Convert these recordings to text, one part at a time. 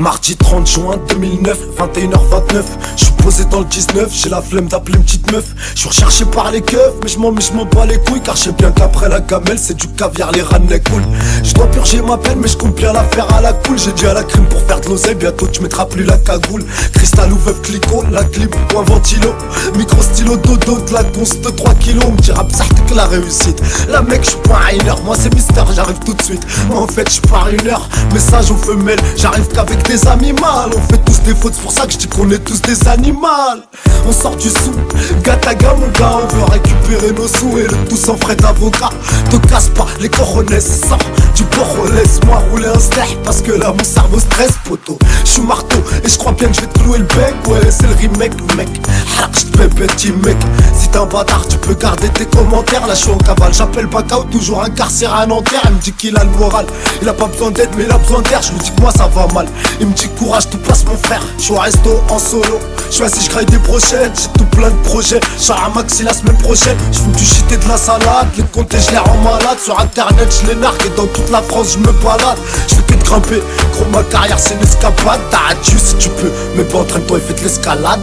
Mardi 30 juin 2009, 21h29. Je suis posé dans le 19, j'ai la flemme d'appeler une petite meuf. Je suis recherché par les keufs, mais je m'en bats les couilles. Car je sais bien qu'après la gamelle, c'est du caviar, les rannes, les couilles. Je dois purger ma peine, mais je compte bien la faire à la cool. J'ai dit à la crime pour faire de l'oseille, bientôt tu mettras plus la cagoule. Cristal ou veuve clico, la clip ou un ventilo. Micro stylo, dodo, de la conce de 3 kilos. On me dira psart que la réussite. La mec, je suis pas un heure, moi c'est Mister, j'arrive tout de suite. Moi en fait, je pars une heure, message aux femelles, j'arrive qu'avec des animaux. On fait tous des fautes, c'est pour ça que je dis qu'on est tous des animaux. On sort du sou, gataga mon gars, on veut récupérer nos sous et le tout sans frais d'avocat. Te casse pas les coronets, sors du port, laisse-moi rouler un steak parce que là mon cerveau stresse poto. Je suis marteau et je crois bien que je vais te clouer le bec, ouais c'est le remake mec. Hark, je te fais petit mec. Si t'es un bâtard tu peux garder tes commentaires. Là je suis en cavale, j'appelle Bacao, toujours incarcéré à Nanterre. Il me dit qu'il a le moral, il a pas besoin d'aide mais il a besoin d'air. Je lui dis que moi ça va mal, il me dit courage tout passe mon frère. Je suis au resto en solo, je suis assis, je graille des brochettes. J'ai tout plein de projets, je suis à Maxi la semaine prochaine. Je fume du shit et de la salade, les comptes et je les rends malade. Sur internet je les nargue et dans toute la France je me balade. Je fais que de grimper, gros ma carrière c'est une escapade. T'as tu si tu peux, mais pas entraîne-toi et fais de l'escalade.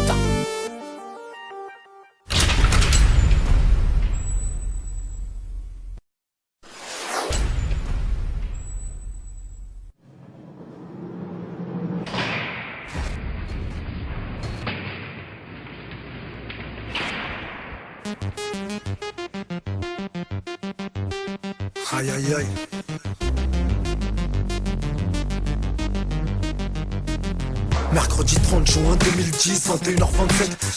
Aïe aïe aïe. Mercredi 30 juin 2010, 21h27.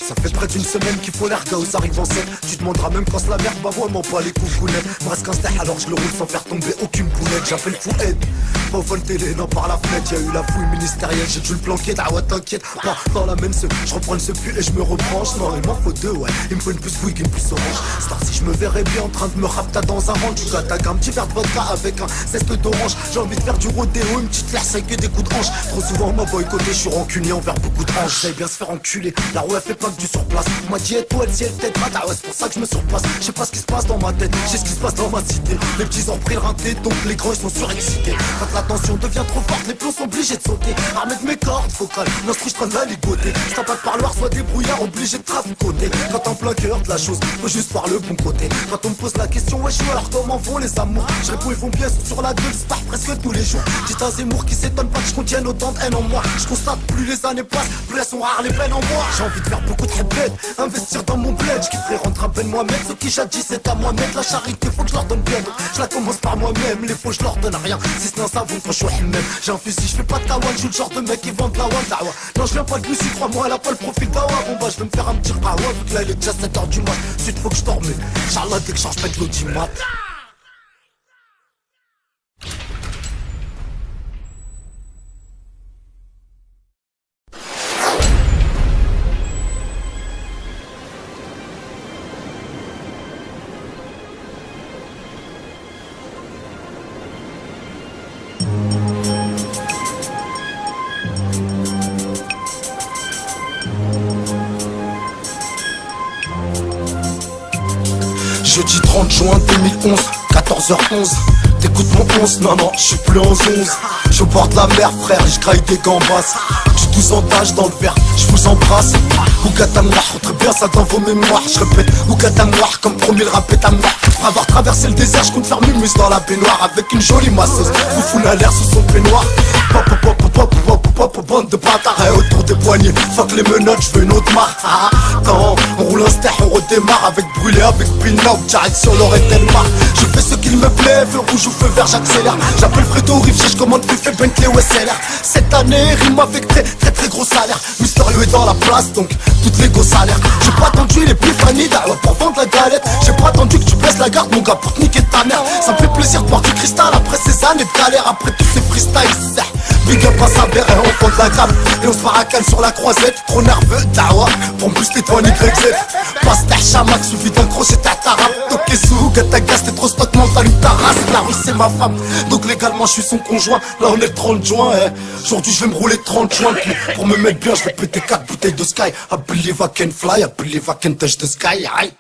Ça fait près d'une semaine qu'il faut l'air chaos arrive en scène. Tu demanderas même quand c'est la merde, bah vraiment pas les coucounettes. Presque un steak alors je le roule sans faire tomber aucune boulette. J'appelle Foued, pas au vol télé, non par la fenêtre. Y'a eu la fouille ministérielle, j'ai dû le planquer. Ah ouais t'inquiète, pas dans la même je reprends le sepu et je me rebranche. Non il m'en faut deux ouais, il me faut une plus fouille qu'une plus orange. Star si je me verrais bien en train de me rapta dans un ranch. Tu t'attaques un petit verre de vodka avec un zeste d'orange. J'ai envie de faire du rodéo, une petite laisse avec des coups de hanche. Trop souvent on m'a boycotté, je suis rancunier envers beaucoup de hanches. J'allais bien se faire enculer, la roue elle fait pas que du surplace. On m'a dit et toi elle si elle t'aide pas, ouais c'est pour ça que je me surpasse. Je sais pas ce qui se passe dans ma tête, je sais ce qui se passe dans ma cité. Les petits ont pris le rinté, donc les grands ils sont surexcités. Quand la tension devient trop forte, les plombs sont obligés de sauter. Armé de mes cordes vocales, l'instru je train de la ligoter. J't'en pas de parloir, soit débrouillard, obligé de traficoter. Quand en plein cœur de la chose, faut juste voir le bon côté. Quand on me pose la question, ouais je alors comment vont les amours? Je réponds ils vont bien sur la gueule, c'est presque tous les jours. Dites un Zemmour qui s'étonne pas que je contienne autant de haine en moi. Je constate plus les années passent, plus elles sont rares les peines en moi. J'ai envie de faire beaucoup de répètes, investir dans mon bled. J'kifferais rendre à peine moi-même, ce qui jadis c'est à moi mettre. La charité faut que je leur donne bien, donc je la commence par moi-même. Les faux je leur donne rien, si ce n'est un savon quand je suis même. J'ai un fusil, je fais pas de kawan, je suis le genre de mec qui vend de la wall dawa. Non je viens pas de Lucie, crois-moi elle a pas le profil d'Awa. Bon bah je vais me faire un petit rawa, vu que là il est déjà 7h du mat. Ensuite faut que je dorme, Inch'Allah dès que je change pas de l'audimat. Jeudi 30 juin 2011, 14h11. T'écoutes mon 11, non, je suis plus en 11. Je porte la mer frère, je graille des gambas. J'ai 12 ans d'âge dans le verre, je vous embrasse. Ougatamouah, très bien ça dans vos mémoires. Je répète, Ougatamouah, comme promis le rap est à moi. Après avoir traversé le désert, je compte faire mumuse dans la baignoire. Avec une jolie masseuse, Foufou n'a l'air sous son peignoir. Pop, pop, pop, pop, pop, pop, pop, bande de bâtards et autour des poignets. Fuck les menottes, je veux une autre marque. Attends, on roule un steak, on redémarre. Avec brûlé, avec pin-up, direction Lorette Mar. Je fais ce qu'il me plaît, feu rouge ou feu vert, j'accélère. J'appelle Fredo Riff, je commande plus fait Bentley ou SLR. Cette année, rime avec très gros salaire. Mystérieux est dans la place, donc toutes les go salaires. J'ai pas attendu les plus fanny d'Awa pour vendre la galette. J'ai pas attendu que tu baisses la garde, mon gars, pour te niquer ta mère. Ça me fait plaisir de voir du cristal après ces années de galère. Après tous ces freestyles, big up à sa mère et on compte la grappe. Et on se baracane sur la croisette, trop nerveux, Dawa. Pour me booster toi YZ. Passe ta chamac, suffit d'un crochet ta rap. Toqué sous, gata gas, t'es trop stock mental ou ta race. La rue c'est ma femme, donc légalement je suis son conjoint. Là on est le 30 juin, aujourd'hui je vais me rouler 30 juin. Puis pour me mettre bien, je vais péter 4 bouteilles de Sky. I believe I can fly, I believe I can touch the sky, aïe.